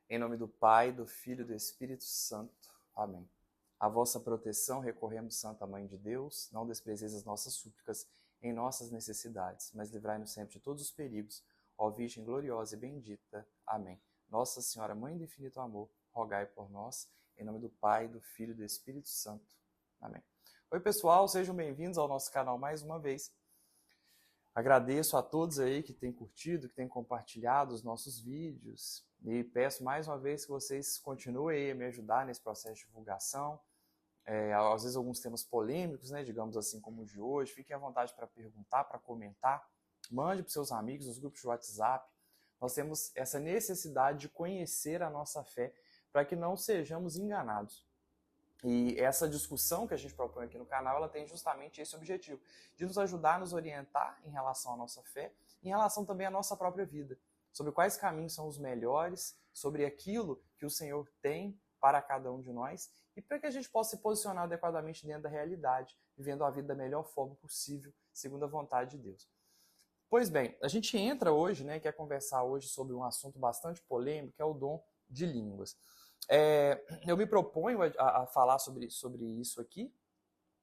Em nome do Pai, do Filho e do Espírito Santo. Amém. A vossa proteção recorremos, Santa Mãe de Deus, não desprezeis as nossas súplicas em nossas necessidades, mas livrai-nos sempre de todos os perigos, ó Virgem gloriosa e bendita. Amém. Nossa Senhora, Mãe do Infinito Amor, rogai por nós, em nome do Pai, do Filho e do Espírito Santo. Amém. Oi, pessoal, sejam bem-vindos ao nosso canal mais uma vez. Agradeço a todos aí que têm curtido, que têm compartilhado os nossos vídeos e peço mais uma vez que vocês continuem a me ajudar nesse processo de divulgação. Às vezes alguns temas polêmicos, né, digamos assim, como o de hoje, fiquem à vontade para perguntar, para comentar, mande para os seus amigos nos grupos de WhatsApp. Nós temos essa necessidade de conhecer a nossa fé para que não sejamos enganados. E essa discussão que a gente propõe aqui no canal, ela tem justamente esse objetivo, de nos ajudar a nos orientar em relação à nossa fé, em relação também à nossa própria vida, sobre quais caminhos são os melhores, sobre aquilo que o Senhor tem para cada um de nós, e para que a gente possa se posicionar adequadamente dentro da realidade, vivendo a vida da melhor forma possível, segundo a vontade de Deus. Pois bem, a gente entra hoje, né, quer conversar hoje sobre um assunto bastante polêmico, que é o dom de línguas. Eu me proponho a falar sobre isso aqui.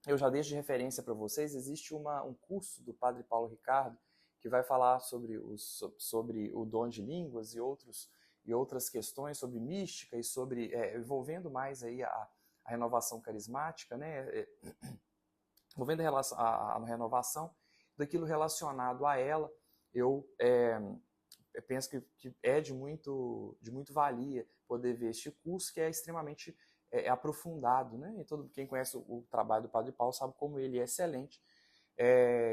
Eu já deixo de referência para vocês. Existe um curso do Padre Paulo Ricardo que vai falar sobre o dom de línguas e outras questões sobre mística e sobre envolvendo mais aí a renovação carismática, né? Envolvendo a renovação daquilo relacionado a ela. Eu penso que é de muito valia poder ver este curso, que é extremamente aprofundado, né? E todo quem conhece o trabalho do Padre Paulo sabe como ele é excelente.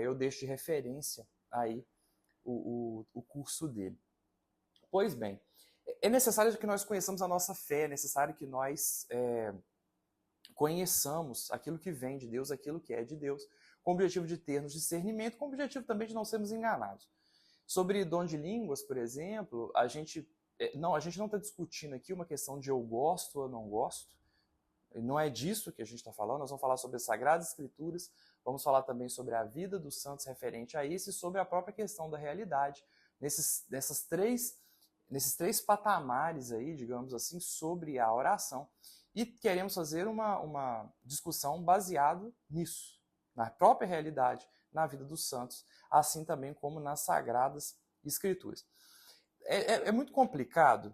Eu deixo de referência aí o curso dele. Pois bem, é necessário que nós conheçamos a nossa fé, é necessário que nós conheçamos aquilo que vem de Deus, aquilo que é de Deus, com o objetivo de termos discernimento, com o objetivo também de não sermos enganados. Sobre dom de línguas, por exemplo, a gente não está discutindo aqui uma questão de eu gosto ou não gosto. Não é disso que a gente está falando. Nós vamos falar sobre as Sagradas Escrituras, vamos falar também sobre a vida dos santos referente a isso e sobre a própria questão da realidade, nesses três patamares aí, digamos assim, sobre a oração. E queremos fazer uma discussão baseada nisso, na própria realidade, na vida dos santos, assim também como nas Sagradas Escrituras. É muito complicado,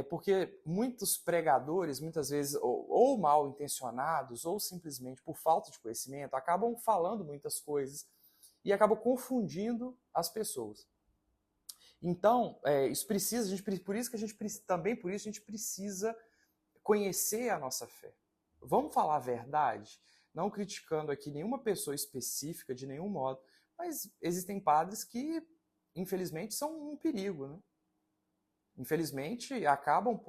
porque muitos pregadores, muitas vezes, ou mal intencionados, ou simplesmente por falta de conhecimento, acabam falando muitas coisas e acabam confundindo as pessoas. Então, isso precisa, por isso que a gente precisa conhecer a nossa fé. Vamos falar a verdade? Não criticando aqui nenhuma pessoa específica de nenhum modo, mas existem padres que, infelizmente, são um perigo, né? Infelizmente, acabam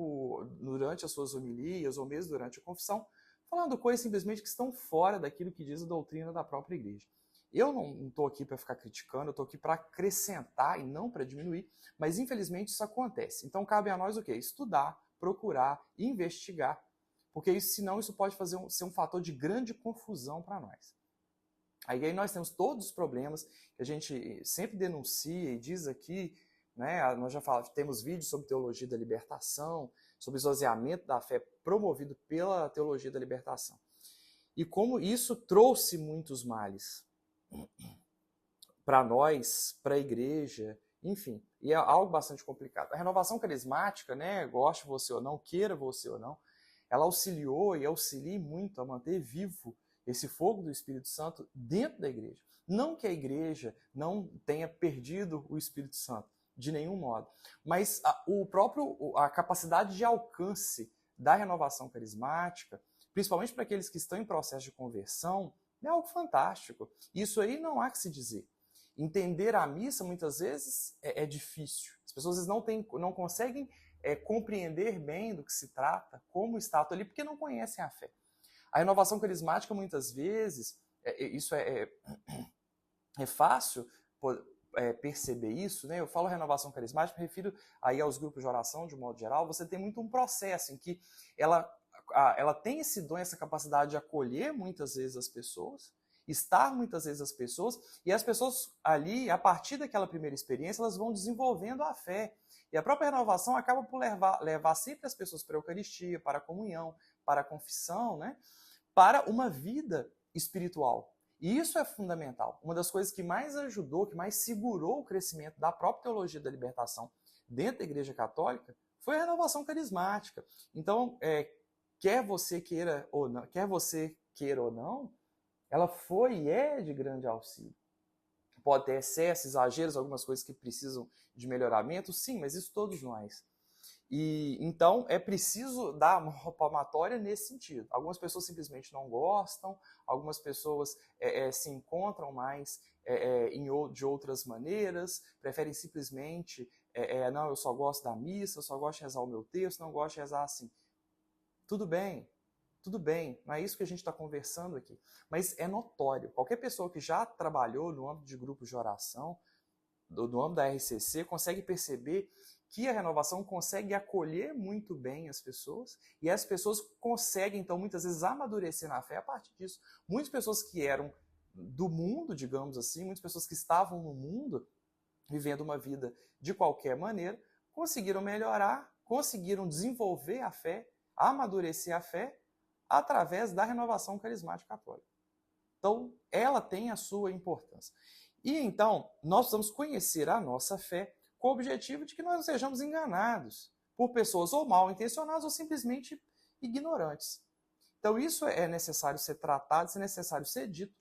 durante as suas homilias ou mesmo durante a confissão, falando coisas simplesmente que estão fora daquilo que diz a doutrina da própria igreja. Eu não estou aqui para ficar criticando, eu estou aqui para acrescentar e não para diminuir, mas infelizmente isso acontece. Então cabe a nós o quê? Estudar, procurar, investigar, porque senão isso pode ser um fator de grande confusão para nós. Aí nós temos todos os problemas que a gente sempre denuncia e diz aqui, né? Nós já temos vídeos sobre teologia da libertação, sobre esvaziamento da fé promovido pela teologia da libertação. E como isso trouxe muitos males para nós, para a igreja, enfim, e é algo bastante complicado. A renovação carismática, né, goste você ou não, queira você ou não, ela auxiliou e auxilia muito a manter vivo esse fogo do Espírito Santo dentro da igreja. Não que a igreja não tenha perdido o Espírito Santo, de nenhum modo, mas a capacidade de alcance da renovação carismática, principalmente para aqueles que estão em processo de conversão, é algo fantástico. Isso aí não há que se dizer. Entender a missa, muitas vezes, é difícil. As pessoas não conseguem compreender bem do que se trata, como está ali, porque não conhecem a fé. A renovação carismática, muitas vezes, isso é fácil perceber isso, né? Eu falo renovação carismática, me refiro aí aos grupos de oração, de um modo geral. Você tem muito um processo em que ela tem esse dom, essa capacidade de acolher muitas vezes as pessoas estar muitas vezes as pessoas, e as pessoas ali, a partir daquela primeira experiência, elas vão desenvolvendo a fé. E a própria renovação acaba por levar sempre as pessoas para a Eucaristia, para a comunhão, para a confissão, né? Para uma vida espiritual. E isso é fundamental. Uma das coisas que mais ajudou, que mais segurou o crescimento da própria teologia da libertação dentro da Igreja Católica foi a renovação carismática. Então, quer você queira ou não, ela foi e é de grande auxílio. Pode ter excesso, exageros, algumas coisas que precisam de melhoramento, sim, mas isso todos nós. E então é preciso dar uma palmatória nesse sentido. Algumas pessoas simplesmente não gostam, algumas pessoas se encontram mais de outras maneiras, preferem simplesmente, não, eu só gosto da missa, eu só gosto de rezar o meu texto, não gosto de rezar assim. Tudo bem, não é isso que a gente está conversando aqui. Mas é notório, qualquer pessoa que já trabalhou no âmbito de grupos de oração, no âmbito da RCC, consegue perceber que a renovação consegue acolher muito bem as pessoas e as pessoas conseguem, então, muitas vezes amadurecer na fé a partir disso. Muitas pessoas que eram do mundo, digamos assim, muitas pessoas que estavam no mundo, vivendo uma vida de qualquer maneira, conseguiram melhorar, conseguiram desenvolver a fé, amadurecer a fé através da renovação carismática católica. Então, ela tem a sua importância. E então, nós precisamos conhecer a nossa fé com o objetivo de que nós não sejamos enganados por pessoas ou mal intencionadas ou simplesmente ignorantes. Então, isso é necessário ser tratado, é necessário ser dito.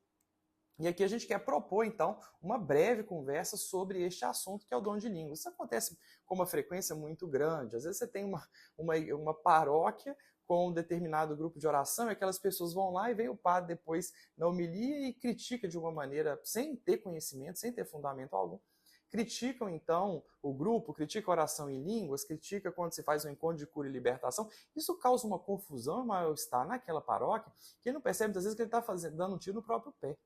E aqui a gente quer propor, então, uma breve conversa sobre este assunto, que é o dom de línguas. Isso acontece com uma frequência muito grande. Às vezes você tem uma paróquia com um determinado grupo de oração, e aquelas pessoas vão lá e vem o padre depois na homilia e critica de uma maneira sem ter conhecimento, sem ter fundamento algum. Criticam, então, o grupo, critica a oração em línguas, critica quando se faz um encontro de cura e libertação. Isso causa uma confusão e um mal-estar naquela paróquia, que ele não percebe muitas vezes que ele está dando um tiro no próprio pé.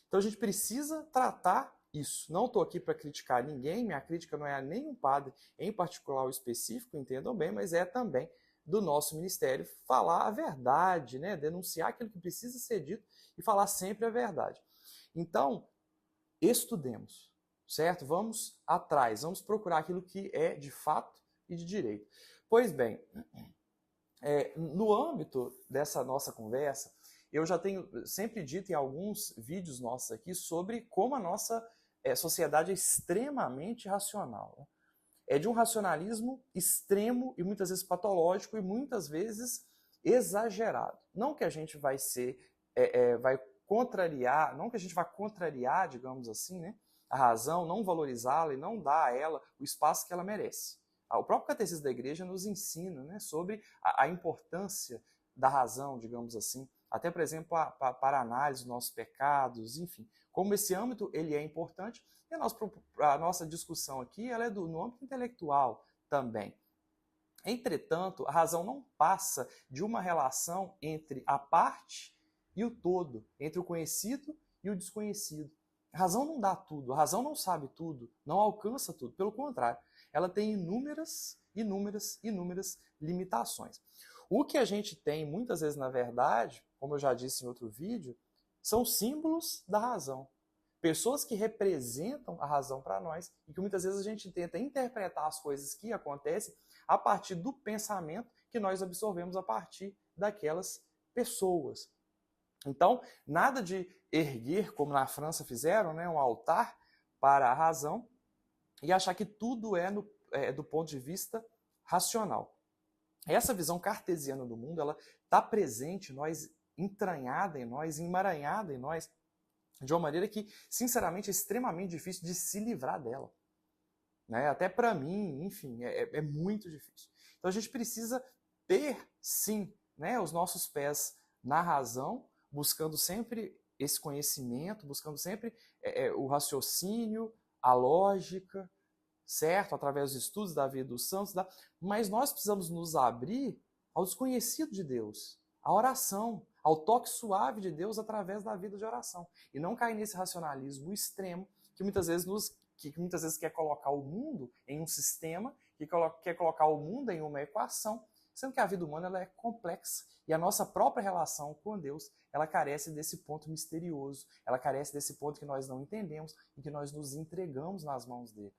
Então a gente precisa tratar isso. Não estou aqui para criticar ninguém, minha crítica não é a nenhum padre em particular ou específico, entendam bem, mas é também do nosso ministério falar a verdade, né? Denunciar aquilo que precisa ser dito e falar sempre a verdade. Então, estudemos, certo? Vamos atrás, vamos procurar aquilo que é de fato e de direito. Pois bem, no âmbito dessa nossa conversa, eu já tenho sempre dito em alguns vídeos nossos aqui sobre como a nossa sociedade é extremamente racional, né? É de um racionalismo extremo e muitas vezes patológico e muitas vezes exagerado. Não que a gente vai contrariar, não que a gente vai contrariar, digamos assim, né, a razão, não valorizá-la e não dar a ela o espaço que ela merece. O próprio Catecismo da Igreja nos ensina, né, sobre a importância da razão, digamos assim, até, por exemplo, para a análise dos nossos pecados, enfim. Como esse âmbito ele é importante, e a nossa discussão aqui ela é no âmbito intelectual também. Entretanto, a razão não passa de uma relação entre a parte e o todo, entre o conhecido e o desconhecido. A razão não dá tudo, a razão não sabe tudo, não alcança tudo. Pelo contrário, ela tem inúmeras limitações. O que a gente tem, muitas vezes, na verdade, como eu já disse em outro vídeo, são símbolos da razão. Pessoas que representam a razão para nós e que muitas vezes a gente tenta interpretar as coisas que acontecem a partir do pensamento que nós absorvemos a partir daquelas pessoas. Então, nada de erguer, como na França fizeram, né, um altar para a razão e achar que tudo é do ponto de vista racional. Essa visão cartesiana do mundo, ela está presente em nós, entranhada em nós, emaranhada em nós, de uma maneira que, sinceramente, é extremamente difícil de se livrar dela. Né? Até para mim, enfim, é muito difícil. Então a gente precisa ter, sim, né, os nossos pés na razão, buscando sempre esse conhecimento, buscando sempre o raciocínio, a lógica, certo? Através dos estudos da vida dos santos, mas nós precisamos nos abrir ao desconhecido de Deus, à oração, ao toque suave de Deus através da vida de oração. E não cair nesse racionalismo extremo que muitas vezes quer colocar o mundo em um sistema, que quer colocar o mundo em uma equação sendo que a vida humana ela é complexa e a nossa própria relação com Deus, ela carece desse ponto misterioso, ela carece desse ponto que nós não entendemos e que nós nos entregamos nas mãos dele.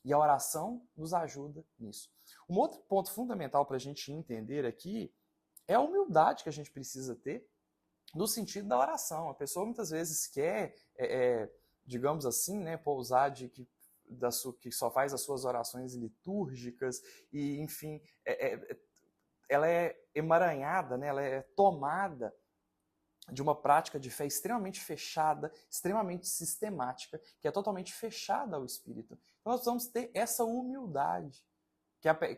E a oração nos ajuda nisso. Um outro ponto fundamental para a gente entender aqui é a humildade que a gente precisa ter no sentido da oração. A pessoa muitas vezes quer, digamos assim, né, pousar de que só faz as suas orações litúrgicas e, enfim, ela é emaranhada, né, ela é tomada de uma prática de fé extremamente fechada, extremamente sistemática, que é totalmente fechada ao Espírito. Então nós precisamos ter essa humildade,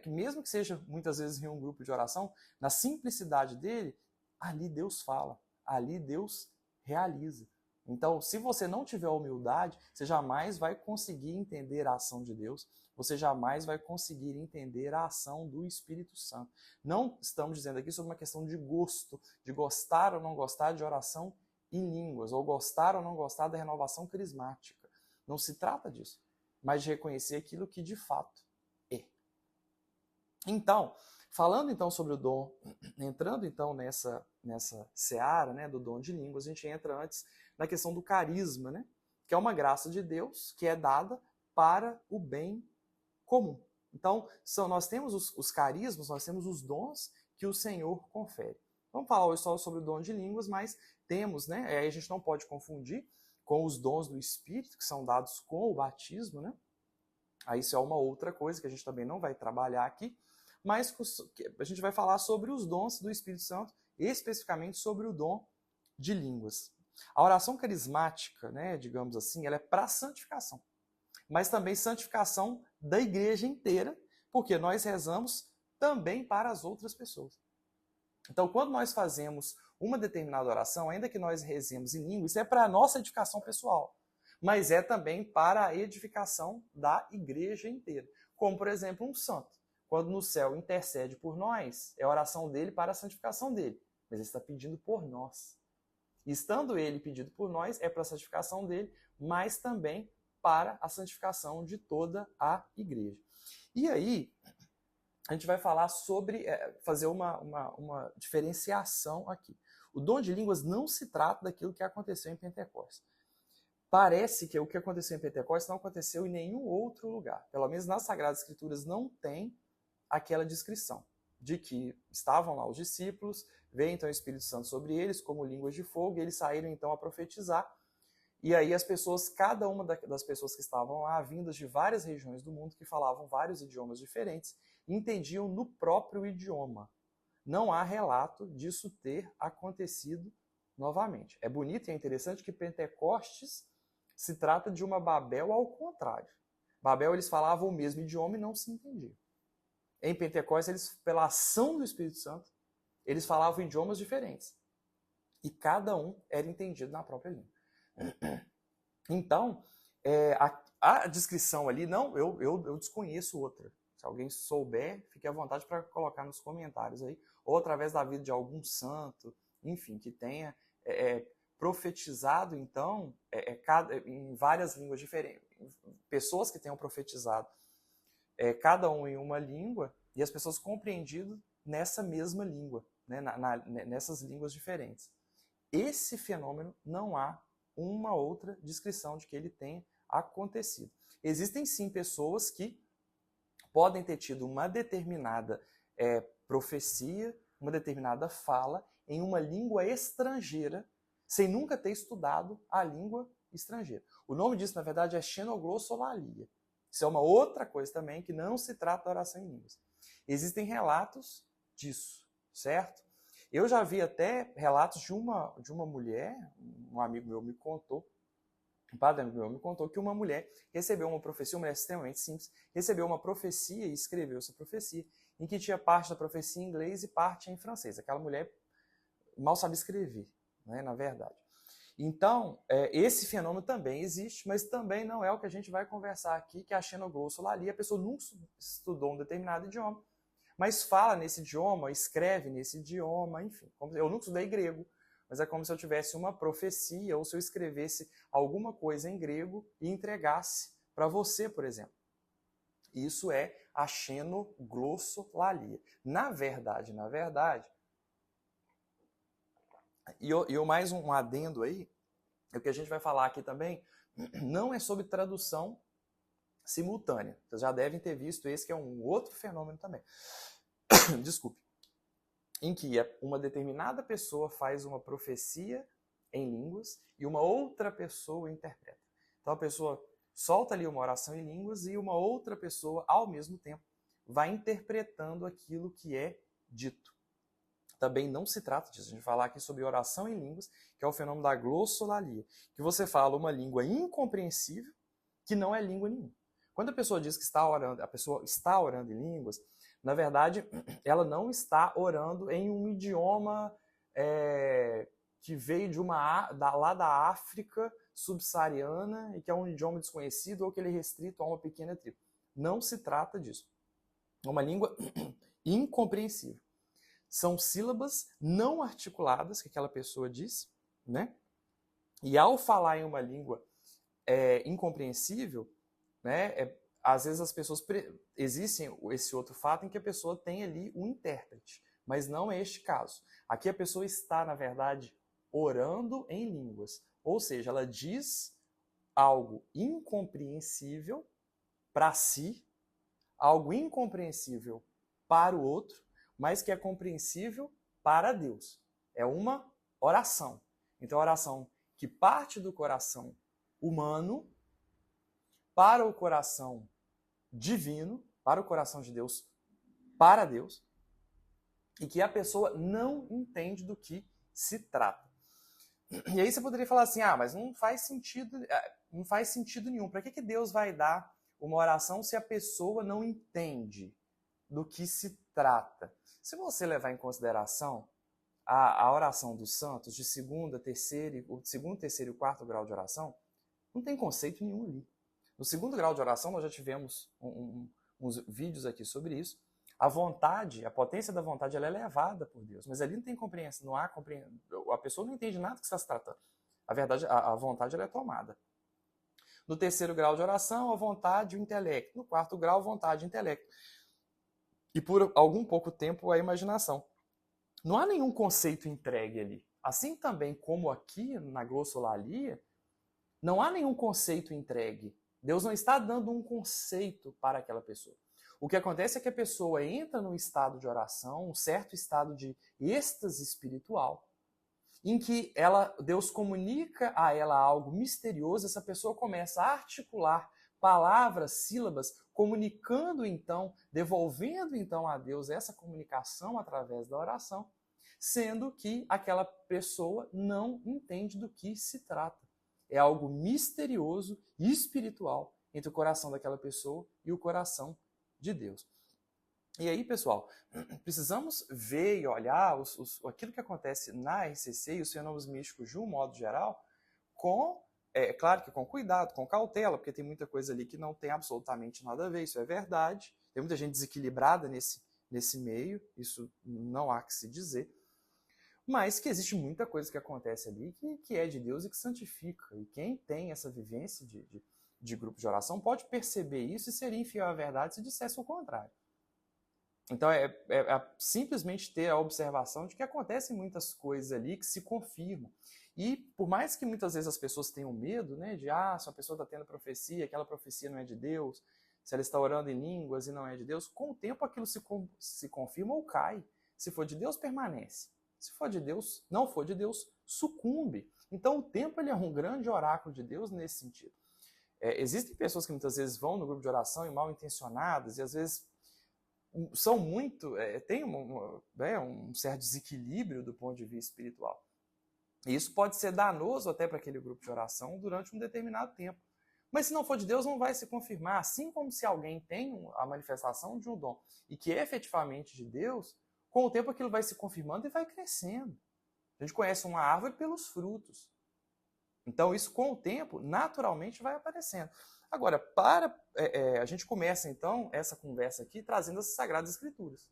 que mesmo que seja muitas vezes em um grupo de oração, na simplicidade dele, ali Deus fala, ali Deus realiza. Então, se você não tiver humildade, você jamais vai conseguir entender a ação de Deus, você jamais vai conseguir entender a ação do Espírito Santo. Não estamos dizendo aqui sobre uma questão de gosto, de gostar ou não gostar de oração em línguas, ou gostar ou não gostar da renovação carismática. Não se trata disso, mas de reconhecer aquilo que de fato é. Então, falando então sobre o dom, entrando então nessa seara, né, do dom de línguas, a gente entra antes na questão do carisma, né, que é uma graça de Deus que é dada para o bem comum. Então, nós temos os carismas, nós temos os dons que o Senhor confere. Vamos falar hoje só sobre o dom de línguas, mas temos, né, aí a gente não pode confundir com os dons do Espírito, que são dados com o batismo, né? Aí isso é uma outra coisa que a gente também não vai trabalhar aqui, mas a gente vai falar sobre os dons do Espírito Santo, especificamente sobre o dom de línguas. A oração carismática, né, digamos assim, ela é para santificação, mas também santificação da igreja inteira, porque nós rezamos também para as outras pessoas. Então, quando nós fazemos uma determinada oração, ainda que nós rezemos em língua, isso é para a nossa edificação pessoal, mas é também para a edificação da igreja inteira. Como, por exemplo, um santo. Quando no céu intercede por nós, é a oração dele para a santificação dele. Mas ele está pedindo por nós. E estando ele pedido por nós, é para a santificação dele, mas também para a santificação de toda a igreja. E aí, a gente vai falar sobre, fazer uma diferenciação aqui. O dom de línguas não se trata daquilo que aconteceu em Pentecostes. Parece que o que aconteceu em Pentecostes não aconteceu em nenhum outro lugar. Pelo menos nas Sagradas Escrituras não tem aquela descrição de que estavam lá os discípulos, veio então o Espírito Santo sobre eles como línguas de fogo, e eles saíram então a profetizar. E aí as pessoas, cada uma das pessoas que estavam lá, vindas de várias regiões do mundo, que falavam vários idiomas diferentes, entendiam no próprio idioma. Não há relato disso ter acontecido novamente. É bonito e é interessante que Pentecostes se trata de uma Babel ao contrário. Babel, eles falavam o mesmo idioma e não se entendiam. Em Pentecostes, eles, pela ação do Espírito Santo, eles falavam idiomas diferentes. E cada um era entendido na própria língua. Então, a descrição ali, não, eu desconheço outra. Se alguém souber, fique à vontade para colocar nos comentários aí, ou através da vida de algum santo, enfim, que tenha profetizado, então, em várias línguas diferentes. Pessoas que tenham profetizado, cada um em uma língua, e as pessoas compreendido nessa mesma língua, né, nessas línguas diferentes. Esse fenômeno não há uma outra descrição de que ele tenha acontecido. Existem sim pessoas que podem ter tido uma determinada profecia, uma determinada fala em uma língua estrangeira, sem nunca ter estudado a língua estrangeira. O nome disso, na verdade, é xenoglossolalia. Isso é uma outra coisa também, que não se trata da oração em línguas. Existem relatos disso, certo? Eu já vi até relatos de uma mulher, um amigo meu me contou, um padre amigo meu me contou que uma mulher recebeu uma profecia, uma mulher extremamente simples, recebeu uma profecia e escreveu essa profecia, em que tinha parte da profecia em inglês e parte em francês. Aquela mulher mal sabe escrever, né, na verdade. Então, esse fenômeno também existe, mas também não é o que a gente vai conversar aqui, que é a xenoglossolalia. A pessoa nunca estudou um determinado idioma, mas fala nesse idioma, escreve nesse idioma, enfim. Eu nunca estudei grego, mas é como se eu tivesse uma profecia, ou se eu escrevesse alguma coisa em grego e entregasse para você, por exemplo. Isso é a xenoglossolalia. Na verdade, e mais um adendo aí, é o que a gente vai falar aqui também, não é sobre tradução simultânea. Vocês já devem ter visto esse, que é um outro fenômeno também. Desculpe. Em que uma determinada pessoa faz uma profecia em línguas e uma outra pessoa interpreta. Então a pessoa solta ali uma oração em línguas e uma outra pessoa, ao mesmo tempo, vai interpretando aquilo que é dito. Também não se trata disso. A gente vai falar aqui sobre oração em línguas, que é o fenômeno da glossolalia, que você fala uma língua incompreensível, que não é língua nenhuma. Quando a pessoa diz que a pessoa está orando em línguas, na verdade, ela não está orando em um idioma que veio lá da África subsaariana e que é um idioma desconhecido ou que ele é restrito a uma pequena tribo. Não se trata disso. É uma língua incompreensível. São sílabas não articuladas que aquela pessoa disse, né? E ao falar em uma língua incompreensível, né, às vezes as pessoas existe esse outro fato em que a pessoa tem ali um intérprete, mas não é este caso. Aqui a pessoa está, na verdade, orando em línguas, ou seja, ela diz algo incompreensível para si, algo incompreensível para o outro, mas que é compreensível para Deus. É uma oração. Então, a oração que parte do coração humano para o coração divino, para o coração de Deus, para Deus, e que a pessoa não entende do que se trata. E aí você poderia falar assim, mas não faz sentido nenhum. Para que Deus vai dar uma oração se a pessoa não entende do que se trata? Se você levar em consideração a oração dos santos de segundo, terceiro e quarto grau de oração, não tem conceito nenhum ali. No segundo grau de oração, nós já tivemos uns vídeos aqui sobre isso. A potência da vontade, ela é elevada por Deus, mas ali não tem compreensão, não há compreensão. A pessoa não entende nada do que está se tratando. A verdade, a vontade, ela é tomada. No terceiro grau de oração, a vontade e o intelecto. No quarto grau, a vontade e o intelecto. E por algum pouco tempo, a imaginação. Não há nenhum conceito entregue ali. Assim também como aqui na glossolalia, não há nenhum conceito entregue. Deus não está dando um conceito para aquela pessoa. O que acontece é que a pessoa entra num estado de oração, um certo estado de êxtase espiritual, em que Deus comunica a ela algo misterioso, essa pessoa começa a articular palavras, sílabas, comunicando então, devolvendo então a Deus essa comunicação através da oração, sendo que aquela pessoa não entende do que se trata. É algo misterioso e espiritual entre o coração daquela pessoa e o coração de Deus. E aí, pessoal, precisamos ver e olhar aquilo que acontece na RCC e os fenômenos místicos de um modo geral, claro que com cuidado, com cautela, porque tem muita coisa ali que não tem absolutamente nada a ver, isso é verdade. Tem muita gente desequilibrada nesse meio, isso não há que se dizer. Mas que existe muita coisa que acontece ali que é de Deus e que santifica. E quem tem essa vivência de grupo de oração pode perceber isso e seria infiel à verdade se dissesse o contrário. Então, é simplesmente ter a observação de que acontecem muitas coisas ali que se confirmam. E por mais que muitas vezes as pessoas tenham medo, né, de se a pessoa está tendo profecia, aquela profecia não é de Deus, se ela está orando em línguas e não é de Deus, com o tempo aquilo se confirma ou cai. Se for de Deus, permanece. Se for de Deus, não for de Deus, sucumbe. Então o tempo ele é um grande oráculo de Deus nesse sentido. Existem pessoas que muitas vezes vão no grupo de oração e mal intencionadas e às vezes são muito, tem um certo desequilíbrio do ponto de vista espiritual. E isso pode ser danoso até para aquele grupo de oração durante um determinado tempo. Mas se não for de Deus, não vai se confirmar. Assim como se alguém tem a manifestação de um dom e que é efetivamente de Deus, com o tempo aquilo vai se confirmando e vai crescendo. A gente conhece uma árvore pelos frutos. Então isso com o tempo naturalmente vai aparecendo. Agora, a gente começa então essa conversa aqui trazendo as Sagradas Escrituras.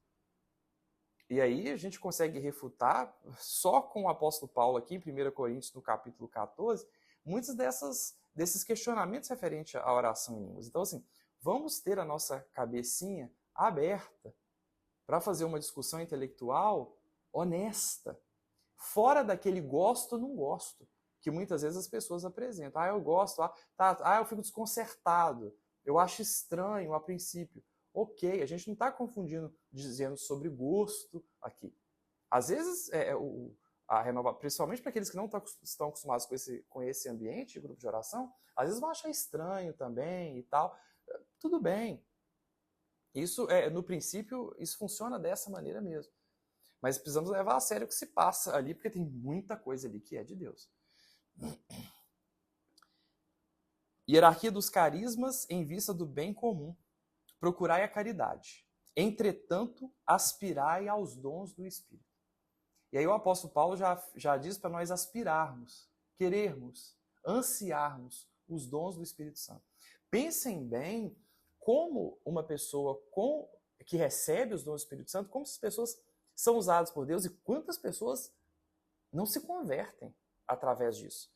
E aí a gente consegue refutar só com o apóstolo Paulo aqui em 1 Coríntios, no capítulo 14, muitos desses questionamentos referentes à oração em línguas. Então assim, vamos ter a nossa cabecinha aberta para fazer uma discussão intelectual honesta, fora daquele gosto ou não gosto, que muitas vezes as pessoas apresentam. Eu gosto, eu fico desconcertado, eu acho estranho a princípio. Ok, a gente não está confundindo, dizendo sobre gosto aqui. Às vezes, principalmente para aqueles que não estão acostumados com esse ambiente de grupo de oração, às vezes vão achar estranho também e tal. Tudo bem. Isso, no princípio, isso funciona dessa maneira mesmo. Mas precisamos levar a sério o que se passa ali, porque tem muita coisa ali que é de Deus. Hierarquia dos carismas em vista do bem comum. Procurai a caridade. Entretanto, aspirai aos dons do Espírito. E aí o apóstolo Paulo já diz para nós aspirarmos, querermos, ansiarmos os dons do Espírito Santo. Pensem bem como uma pessoa que recebe os dons do Espírito Santo, como essas pessoas são usadas por Deus e quantas pessoas não se convertem através disso.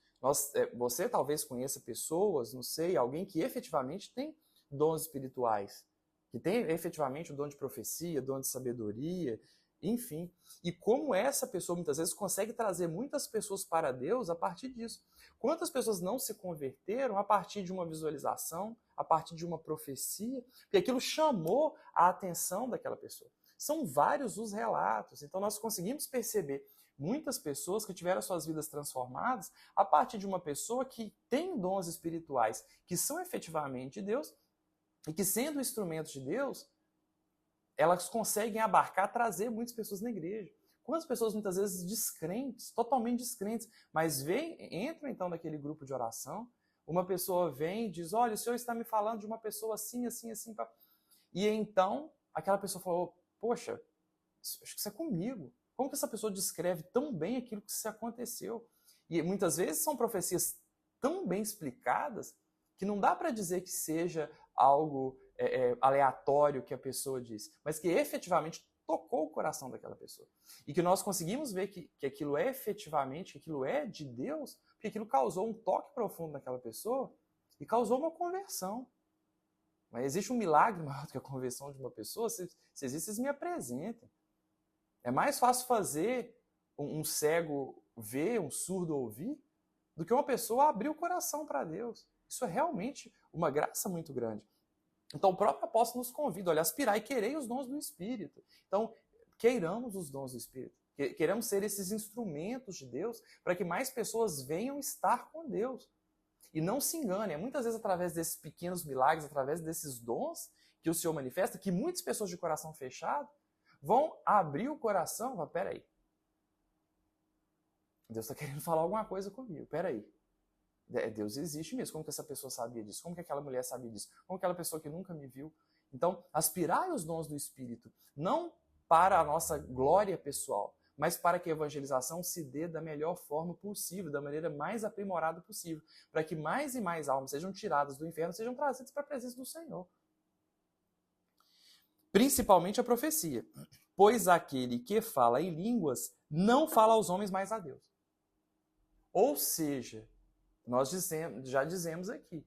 Você talvez conheça pessoas, não sei, alguém que efetivamente tem dons espirituais, que tem efetivamente o dom de profecia, dom de sabedoria, enfim. E como essa pessoa muitas vezes consegue trazer muitas pessoas para Deus a partir disso. Quantas pessoas não se converteram a partir de uma visualização, a partir de uma profecia, porque aquilo chamou a atenção daquela pessoa. São vários os relatos, então nós conseguimos perceber muitas pessoas que tiveram suas vidas transformadas a partir de uma pessoa que tem dons espirituais que são efetivamente de Deus e que, sendo instrumentos de Deus, elas conseguem abarcar, trazer muitas pessoas na igreja. Quantas pessoas muitas vezes descrentes, totalmente descrentes, mas entram então naquele grupo de oração, uma pessoa vem e diz, olha, o senhor está me falando de uma pessoa assim, assim, assim. E então aquela pessoa falou, poxa, acho que isso é comigo. Como que essa pessoa descreve tão bem aquilo que se aconteceu? E muitas vezes são profecias tão bem explicadas que não dá para dizer que seja algo aleatório que a pessoa disse, mas que efetivamente tocou o coração daquela pessoa. E que nós conseguimos ver que aquilo é efetivamente, que aquilo é de Deus, porque aquilo causou um toque profundo naquela pessoa e causou uma conversão. Mas existe um milagre maior do que a conversão de uma pessoa? Se existe, vocês me apresentem. É mais fácil fazer um cego ver, um surdo ouvir, do que uma pessoa abrir o coração para Deus. Isso é realmente uma graça muito grande. Então o próprio apóstolo nos convida, olha, aspirai e querei os dons do Espírito. Então, queiramos os dons do Espírito. Queremos ser esses instrumentos de Deus para que mais pessoas venham estar com Deus. E não se enganem, é muitas vezes através desses pequenos milagres, através desses dons que o Senhor manifesta, que muitas pessoas de coração fechado vão abrir o coração e falar, peraí, Deus está querendo falar alguma coisa comigo, peraí. Deus existe mesmo. Como que essa pessoa sabia disso? Como que aquela mulher sabia disso? Como que aquela pessoa que nunca me viu? Então, aspirai os dons do Espírito, não para a nossa glória pessoal, mas para que a evangelização se dê da melhor forma possível, da maneira mais aprimorada possível, para que mais e mais almas sejam tiradas do inferno, sejam trazidas para a presença do Senhor. Principalmente a profecia. Pois aquele que fala em línguas não fala aos homens, mas a Deus. Ou seja, nós já dizemos aqui,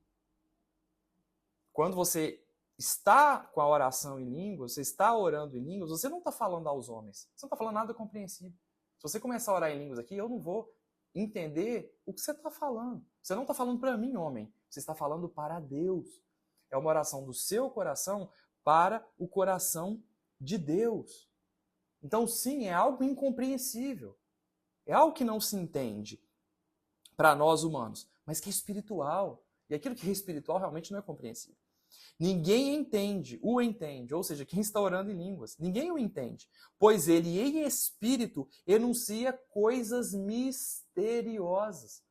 quando você está com a oração em línguas, você está orando em línguas, você não está falando aos homens, você não está falando nada compreensível. Se você começar a orar em línguas aqui, eu não vou entender o que você está falando. Você não está falando para mim, homem, você está falando para Deus. É uma oração do seu coração para o coração de Deus. Então, sim, é algo incompreensível. É algo que não se entende para nós humanos, mas que é espiritual. E aquilo que é espiritual realmente não é compreensível. Ninguém o entende, ou seja, quem está orando em línguas, ninguém o entende, pois ele em espírito enuncia coisas misteriosas.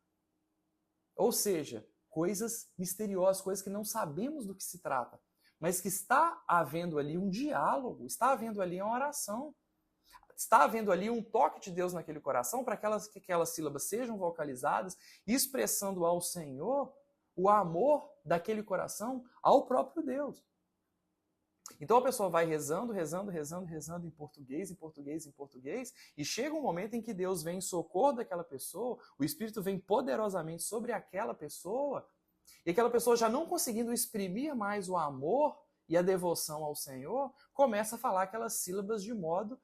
Ou seja, coisas misteriosas, coisas que não sabemos do que se trata, mas que está havendo ali um diálogo, está havendo ali uma oração. Está havendo ali um toque de Deus naquele coração para que aquelas sílabas sejam vocalizadas, expressando ao Senhor o amor daquele coração ao próprio Deus. Então a pessoa vai rezando, rezando, rezando, rezando em português, em português, em português, e chega um momento em que Deus vem em socorro daquela pessoa, o Espírito vem poderosamente sobre aquela pessoa, E aquela pessoa já não conseguindo exprimir mais o amor e a devoção ao Senhor, começa a falar aquelas sílabas de modo,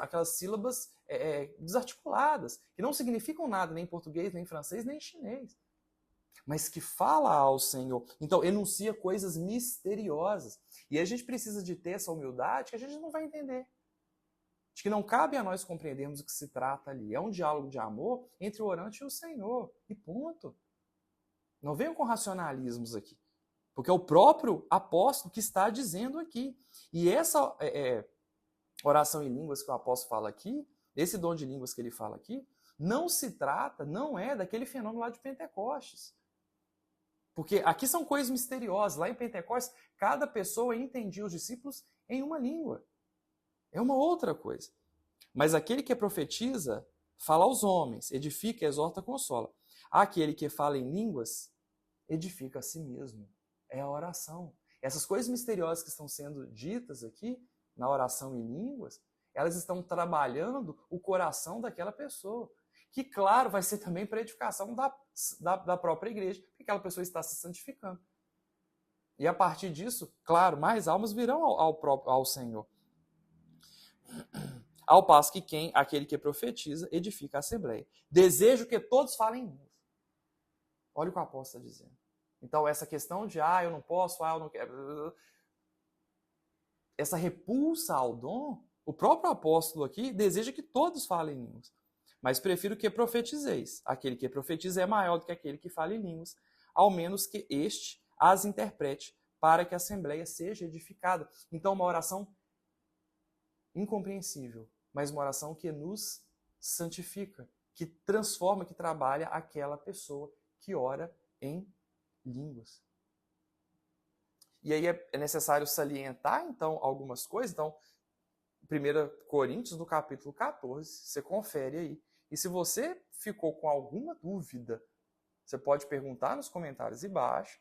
aquelas sílabas desarticuladas, que não significam nada nem em português, nem em francês, nem em chinês, mas que fala ao Senhor. Então, enuncia coisas misteriosas. E a gente precisa de ter essa humildade que a gente não vai entender. De que não cabe a nós compreendermos o que se trata ali. É um diálogo de amor entre o orante e o Senhor. E ponto. Não venham com racionalismos aqui. Porque é o próprio apóstolo que está dizendo aqui. E essa oração em línguas que o apóstolo fala aqui, esse dom de línguas que ele fala aqui, não se trata, não é daquele fenômeno lá de Pentecostes. Porque aqui são coisas misteriosas. Lá em Pentecostes, cada pessoa entendia os discípulos em uma língua. É uma outra coisa. Mas aquele que profetiza, fala aos homens, edifica, exorta, consola. Aquele que fala em línguas, edifica a si mesmo. É a oração. Essas coisas misteriosas que estão sendo ditas aqui, na oração em línguas, elas estão trabalhando o coração daquela pessoa. Que, claro, vai ser também para a edificação da própria igreja, porque aquela pessoa está se santificando. E a partir disso, claro, mais almas virão ao Senhor. Ao passo que aquele que profetiza, edifica a assembleia. Desejo que todos falem em línguas. Olha o que o apóstolo está dizendo. Então, essa questão de, eu não posso, eu não quero. Essa repulsa ao dom, o próprio apóstolo aqui deseja que todos falem em línguas. Mas prefiro que profetizeis. Aquele que profetiza é maior do que aquele que fala em línguas, ao menos que este as interprete, para que a assembleia seja edificada. Então, uma oração incompreensível, mas uma oração que nos santifica, que transforma, que trabalha aquela pessoa que ora em línguas. E aí é necessário salientar, então, algumas coisas. Então, 1 Coríntios, no capítulo 14, você confere aí. E se você ficou com alguma dúvida, você pode perguntar nos comentários embaixo.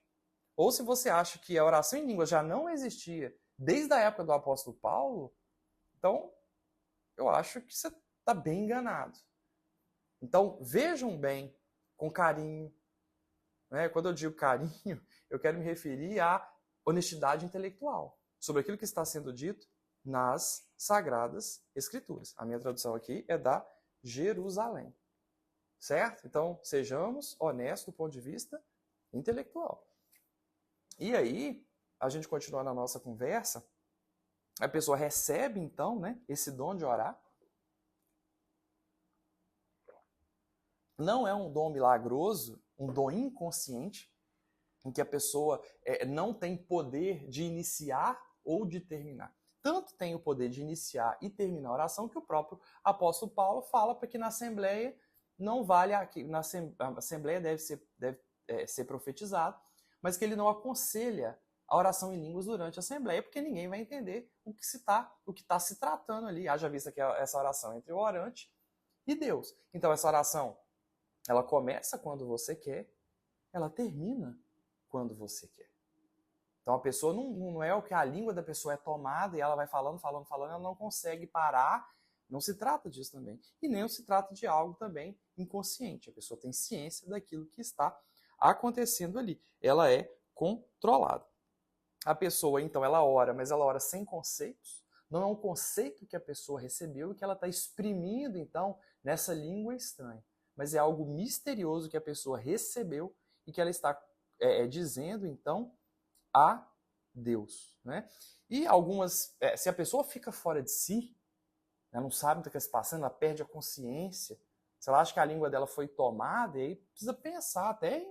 Ou se você acha que a oração em línguas já não existia desde a época do apóstolo Paulo, então eu acho que você está bem enganado. Então vejam bem, com carinho. Né? Quando eu digo carinho, eu quero me referir à honestidade intelectual sobre aquilo que está sendo dito nas Sagradas Escrituras. A minha tradução aqui é da Jerusalém. Certo? Então, sejamos honestos do ponto de vista intelectual. E aí, a gente continua na nossa conversa, a pessoa recebe, então, né, esse dom de orar. Não é um dom milagroso, um dom inconsciente, em que a pessoa não tem poder de iniciar ou de terminar. Tanto tem o poder de iniciar e terminar a oração que o próprio apóstolo Paulo fala para que na Assembleia não vale, na Assembleia deve ser profetizado, mas que ele não aconselha a oração em línguas durante a Assembleia, porque ninguém vai entender o que está se tratando ali. Haja vista que essa oração é entre o orante e Deus. Então essa oração, ela começa quando você quer, ela termina quando você quer. Então a pessoa não é o que a língua da pessoa é tomada e ela vai falando, ela não consegue parar. Não se trata disso também. E nem se trata de algo também inconsciente. A pessoa tem ciência daquilo que está acontecendo ali. Ela é controlada. A pessoa, então, ela ora, mas ela ora sem conceitos. Não é um conceito que a pessoa recebeu e que ela está exprimindo, então, nessa língua estranha. Mas é algo misterioso que a pessoa recebeu e que ela está dizendo, então, a Deus. Né? E algumas, se a pessoa fica fora de si, ela não sabe o que está se passando, ela perde a consciência, se ela acha que a língua dela foi tomada, e aí precisa pensar até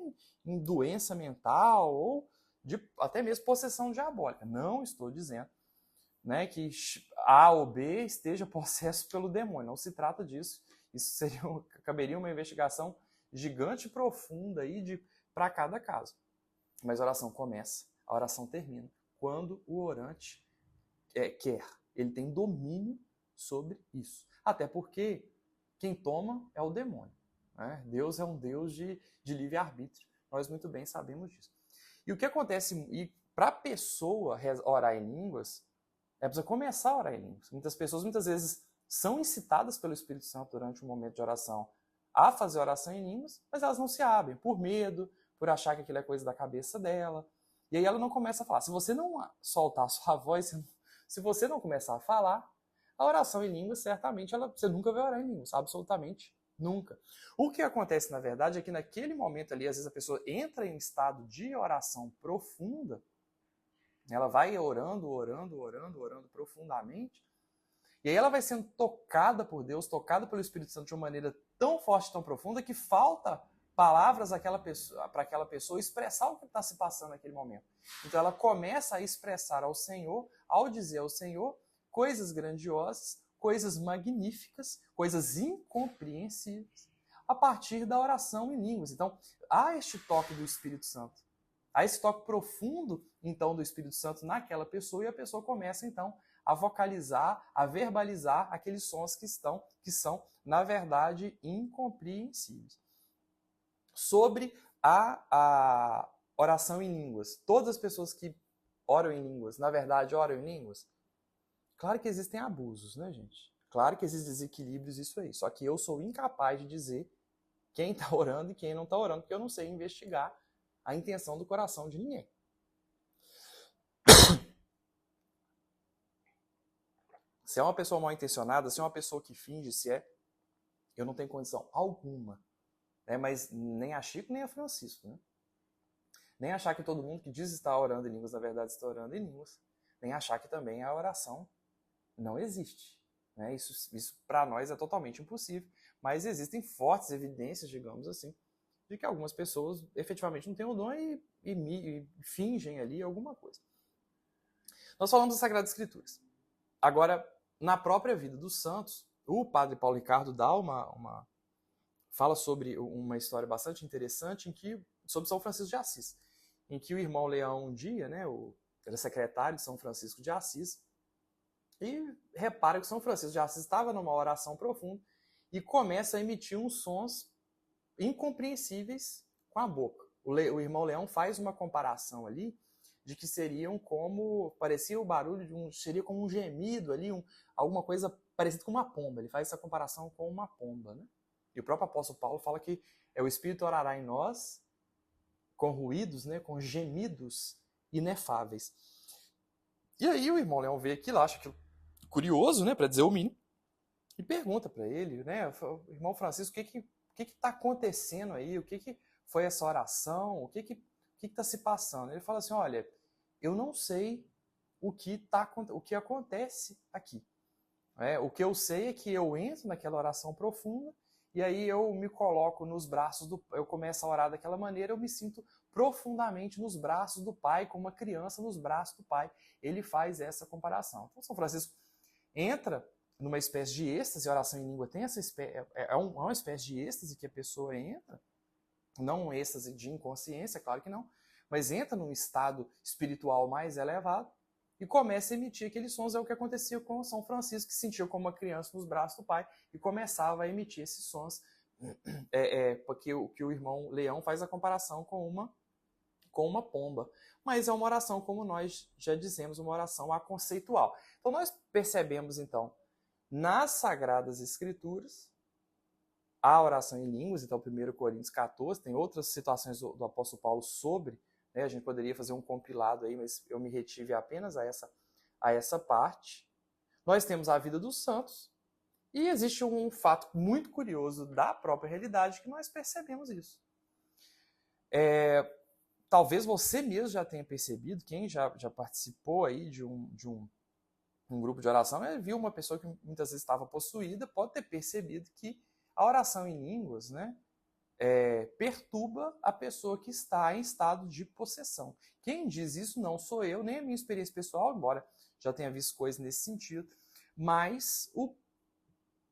em doença mental ou até mesmo possessão diabólica. Não estou dizendo, né, que A ou B esteja possesso pelo demônio. Não se trata disso. Isso caberia uma investigação gigante e profunda para cada caso. Mas a oração começa, a oração termina quando o orante quer. Ele tem domínio sobre isso. Até porque quem toma é o demônio. Né? Deus é um Deus de livre-arbítrio. Nós muito bem sabemos disso. E o que acontece, e para a pessoa orar em línguas, precisa começar a orar em línguas. Muitas pessoas, muitas vezes, são incitadas pelo Espírito Santo durante um momento de oração a fazer oração em línguas, mas elas não se abrem, por medo, por achar que aquilo é coisa da cabeça dela. E aí ela não começa a falar. Se você não soltar a sua voz, se você não começar a falar, a oração em línguas, certamente, você nunca vai orar em línguas, absolutamente nunca. O que acontece, na verdade, é que naquele momento ali, às vezes a pessoa entra em estado de oração profunda, ela vai orando profundamente, e aí ela vai sendo tocada por Deus, tocada pelo Espírito Santo de uma maneira tão forte, tão profunda, que falta palavras para aquela pessoa expressar o que está se passando naquele momento. Então ela começa a expressar ao Senhor, ao dizer ao Senhor, coisas grandiosas, coisas magníficas, coisas incompreensíveis, a partir da oração em línguas. Então, há este toque do Espírito Santo. Há esse toque profundo, então, do Espírito Santo naquela pessoa, e a pessoa começa, então, a vocalizar, a verbalizar aqueles sons que são, na verdade, incompreensíveis. Sobre a oração em línguas. Todas as pessoas que oram em línguas, na verdade, oram em línguas. Claro que existem abusos, né, gente? Claro que existem desequilíbrios, isso aí. Só que eu sou incapaz de dizer quem está orando e quem não está orando, porque eu não sei investigar a intenção do coração de ninguém. Se é uma pessoa mal intencionada, se é uma pessoa que finge, eu não tenho condição alguma. Né? Mas nem a Chico, nem a Francisco. Né? Nem achar que todo mundo que diz estar orando em línguas, na verdade está orando em línguas. Nem achar que também a oração não existe. Né? Isso para nós é totalmente impossível, mas existem fortes evidências, digamos assim, de que algumas pessoas efetivamente não têm o dom e fingem ali alguma coisa. Nós falamos das Sagradas Escrituras. Agora, na própria vida dos santos, o padre Paulo Ricardo dá fala sobre uma história bastante interessante sobre São Francisco de Assis, em que o irmão Leão um dia, né, era secretário de São Francisco de Assis, e repara que São Francisco de Assis estava numa oração profunda e começa a emitir uns sons incompreensíveis com a boca. O irmão Leão faz uma comparação ali de que parecia o barulho seria como um gemido ali, alguma coisa parecida com uma pomba. Ele faz essa comparação com uma pomba, né? E o próprio apóstolo Paulo fala que o Espírito orará em nós com ruídos, né, com gemidos inefáveis. E aí o irmão Leão vê aquilo, acha aquilo curioso, né, para dizer o mínimo, e pergunta para ele, né, irmão Francisco, o que está acontecendo aí? O que foi essa oração? O que está se passando? Ele fala assim, olha, eu não sei o que acontece aqui. O que eu sei é que eu entro naquela oração profunda e aí eu me coloco nos braços eu começo a orar daquela maneira, eu me sinto profundamente nos braços do Pai, como uma criança nos braços do Pai. Ele faz essa comparação. Então, São Francisco entra numa espécie de êxtase, a oração em língua tem uma espécie de êxtase que a pessoa entra, não um êxtase de inconsciência, claro que não, mas entra num estado espiritual mais elevado e começa a emitir aqueles sons. É o que acontecia com São Francisco, que se sentia como uma criança nos braços do Pai e começava a emitir esses sons, porque o irmão Leão faz a comparação com uma pomba. Mas é uma oração, como nós já dizemos, uma oração aconceitual. Então nós percebemos, então, nas Sagradas Escrituras, a oração em línguas, então 1 Coríntios 14, tem outras situações do apóstolo Paulo sobre, né, a gente poderia fazer um compilado aí, mas eu me retive apenas a essa parte. Nós temos a vida dos santos, e existe um fato muito curioso da própria realidade que nós percebemos isso. Talvez você mesmo já tenha percebido, quem já participou aí de um grupo de oração, viu uma pessoa que muitas vezes estava possuída, pode ter percebido que a oração em línguas, né, perturba a pessoa que está em estado de possessão. Quem diz isso não sou eu, nem a minha experiência pessoal, embora já tenha visto coisas nesse sentido, mas o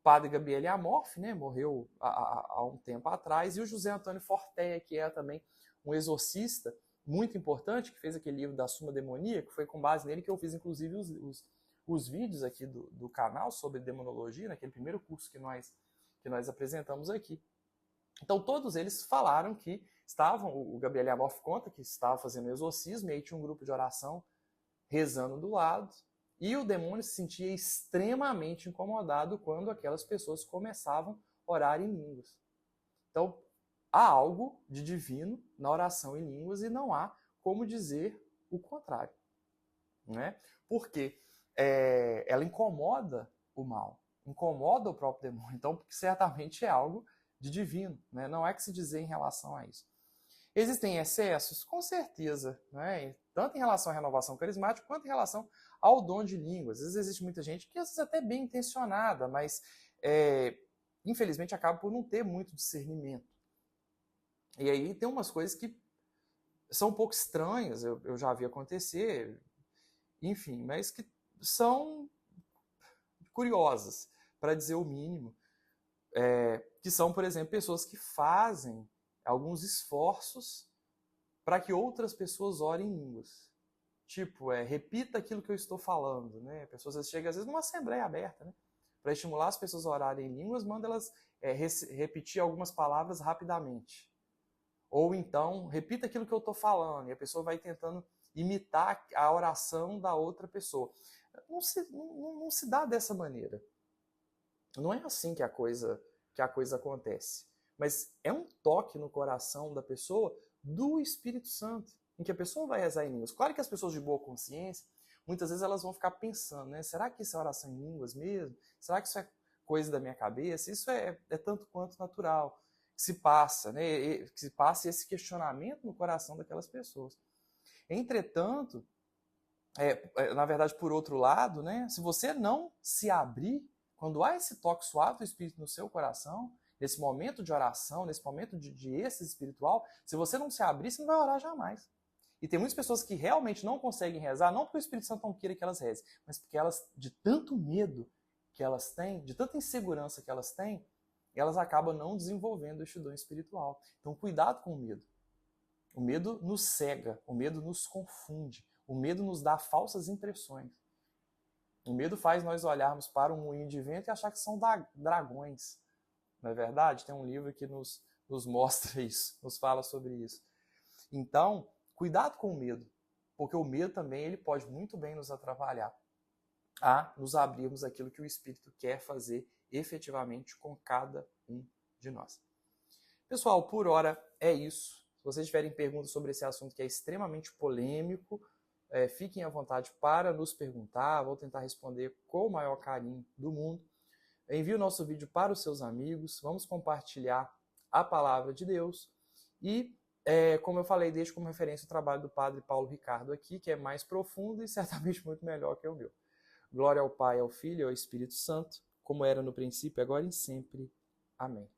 padre Gabriele Amorf, né, morreu há um tempo atrás, e o José Antônio Forteia, que é também um exorcista muito importante, que fez aquele livro da Suma Demoníaca, que foi com base nele que eu fiz, inclusive, os vídeos aqui do canal sobre demonologia, naquele primeiro curso que nós apresentamos aqui. Então, todos eles falaram que o Gabriele Amorf conta que estava fazendo exorcismo, e aí tinha um grupo de oração rezando do lado, e o demônio se sentia extremamente incomodado quando aquelas pessoas começavam a orar em línguas. Então, há algo de divino na oração em línguas e não há como dizer o contrário, né? Porque ela incomoda o mal, incomoda o próprio demônio, então certamente é algo de divino, né? Não é que se dizer em relação a isso. Existem excessos? Com certeza, né? Tanto em relação à renovação carismática, quanto em relação ao dom de línguas. Às vezes existe muita gente que às vezes até bem intencionada, mas infelizmente acaba por não ter muito discernimento. E aí tem umas coisas que são um pouco estranhas, eu já vi acontecer, enfim, mas que são curiosas, para dizer o mínimo. Que são, por exemplo, pessoas que fazem alguns esforços para que outras pessoas orem em línguas. Tipo, repita aquilo que eu estou falando, né? Pessoas chegam às vezes numa assembleia aberta, né? Para estimular as pessoas a orarem em línguas, manda elas repetir algumas palavras rapidamente. Ou então, repita aquilo que eu estou falando, e a pessoa vai tentando imitar a oração da outra pessoa. Não se dá dessa maneira. Não é assim que a coisa acontece. Mas é um toque no coração da pessoa do Espírito Santo, em que a pessoa vai rezar em línguas. Claro que as pessoas de boa consciência, muitas vezes elas vão ficar pensando, né? Será que isso é oração em línguas mesmo? Será que isso é coisa da minha cabeça? Isso é tanto quanto natural. Que se passa, né? Que se passa esse questionamento no coração daquelas pessoas. Entretanto, na verdade, por outro lado, né? Se você não se abrir, quando há esse toque suave do Espírito no seu coração, nesse momento de oração, nesse momento de êxtase espiritual, se você não se abrir, você não vai orar jamais. E tem muitas pessoas que realmente não conseguem rezar, não porque o Espírito Santo não queira que elas rezem, mas porque elas, de tanto medo que elas têm, de tanta insegurança que elas têm, elas acabam não desenvolvendo este dom espiritual. Então, cuidado com o medo. O medo nos cega, o medo nos confunde, o medo nos dá falsas impressões. O medo faz nós olharmos para um moinho de vento e achar que são dragões. Não é verdade? Tem um livro que nos mostra isso, nos fala sobre isso. Então, cuidado com o medo, porque o medo também ele pode muito bem nos atrapalhar a nos abrirmos aquilo que o Espírito quer fazer efetivamente com cada um de nós. Pessoal, por hora é isso. Se vocês tiverem perguntas sobre esse assunto que é extremamente polêmico, fiquem à vontade para nos perguntar, vou tentar responder com o maior carinho do mundo. Envie o nosso vídeo para os seus amigos, vamos compartilhar a palavra de Deus e, como eu falei, deixo como referência o trabalho do Padre Paulo Ricardo aqui, que é mais profundo e certamente muito melhor que o meu. Glória ao Pai, ao Filho e ao Espírito Santo, como era no princípio, agora e sempre. Amém.